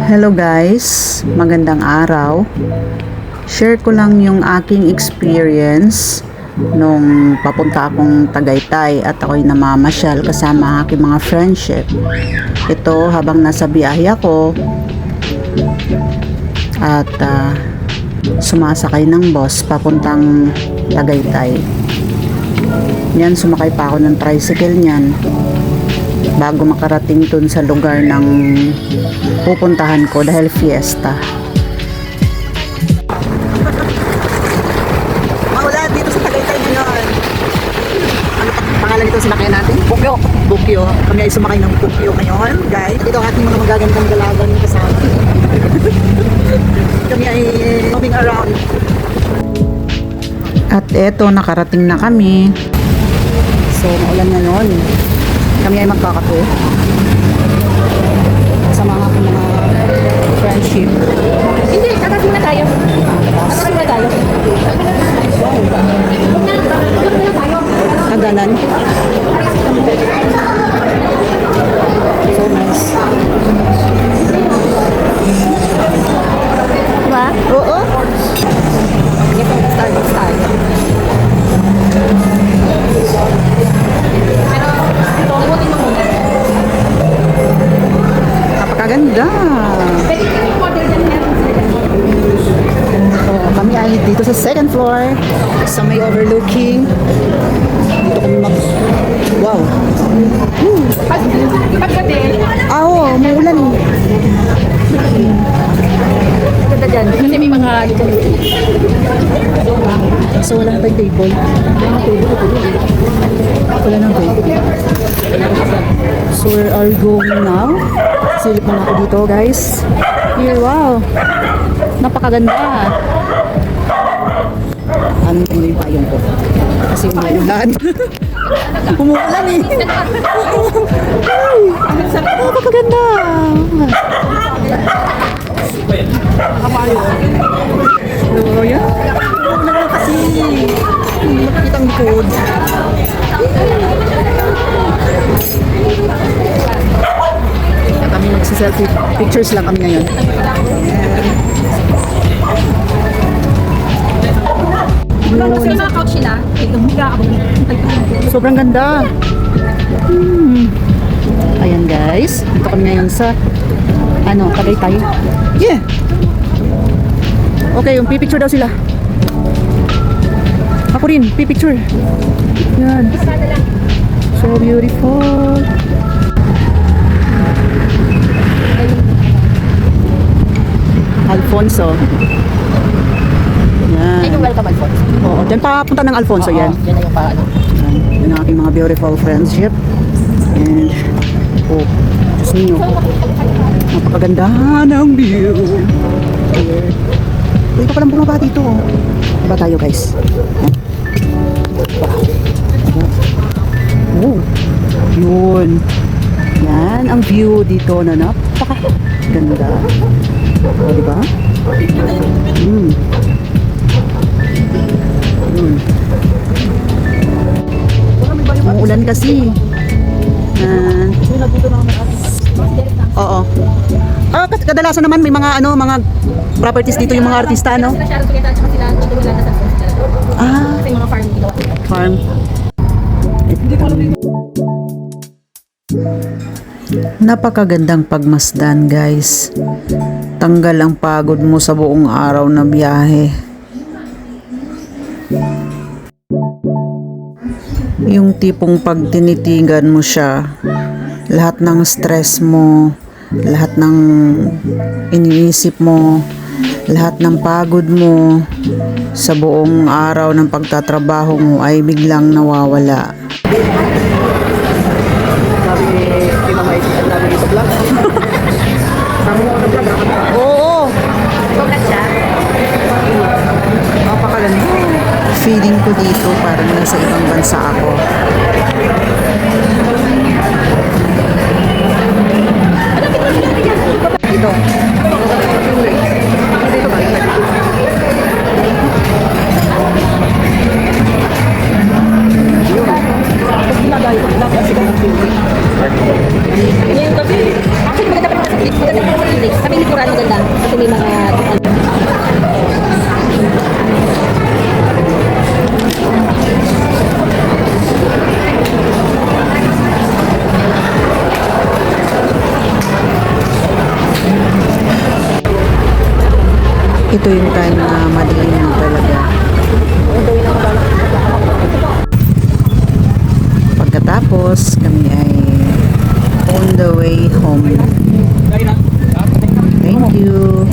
Hello guys, magandang araw. Share ko lang yung aking experience nung papunta akong Tagaytay at ako'y namamasyal kasama ang aking mga friendship. Ito habang nasa biyahe ako at sumasakay ng bus papuntang Tagaytay. Yan, sumakay pa ako ng tricycle niyan bago makarating dun sa lugar ng pupuntahan ko dahil fiesta. Maulan dito sa Tagaytay ngayon. Ano pangalan nito sinakyan natin? Bukyo. Bukyo. Kami ay sumakay ng Bukyo ngayon, guys. Ito ang ating mga magagandang dalagan kasama. Kami ay moving around. At eto, nakarating na kami. So, maulan na nun. Kami ay magkakape sa mga friendship. Hindi, tatas muna tayo. Tatas muna tayo. Kaganan. So nice. Diba? Oo. Ito, Starbucks tayo. Pero, ito, ibutin mo muna. Napakaganda. Pwede ka yung order dyan meron sila. So, kami ay dito sa second floor sa may overlooking. Dito kami wow. Paggabi, Oo, maulan. ganda dyan. Kasi may mga So, wala tayong table. Wala nang table. So, where are we going now? Silip na ako dito, guys. Here, wow. Napakaganda. Ano yung payong ko? Kasi umuulan. Umuulan eh. Napakaganda. So, yan. Umuulan na kasi. Hindi makikita ang likod. Kami magsi-selfie pictures lang kami ngayon. Kasi may mga couch sila. Sobrang ganda. Ayan guys, dito kami ngayon sa Tagaytay. Yeah. Okay, yung pipicture daw sila. Ako rin, pipicture. Yan. So beautiful. Alfonso. Yan. Ay, yung welcome, Alfonso. Oo, dyan papunta ng Alfonso yan. Yan na yung paano. Yan ang aking mga beautiful friendship. And, Diyos niyo, napakaganda ng view. Uy, pa palang bumaba dito. Baba tayo guys. Oh, yun. Yan ang view dito na napakaganda. O, diba? Umuulan kasi. Oo. Kadalasan naman may mga mga properties dito yung mga artista, no? Sila Sharon Cuneta at saka sila Chico Yolanda Santos. Kasi mga farm dito. Farm. Napakagandang pagmasdan, guys. Tanggal ang pagod mo sa buong araw na biyahe. Yung tipong pag tinitigan mo siya, lahat ng stress mo, lahat ng iniisip mo, lahat ng pagod mo sa buong araw ng pagtatrabaho mo ay biglang nawawala. Oo. Congrats siya. Napakaganda. Feeling ko dito parang nasa ibang bansa ako. Dito. Dito ba? Actually, maganda pa naman sa clip. Maganda pa sa clip. Sabi ni Pura, Ito yung time na madilim na talaga. Pagkatapos, kami ay on the way home. Thank you.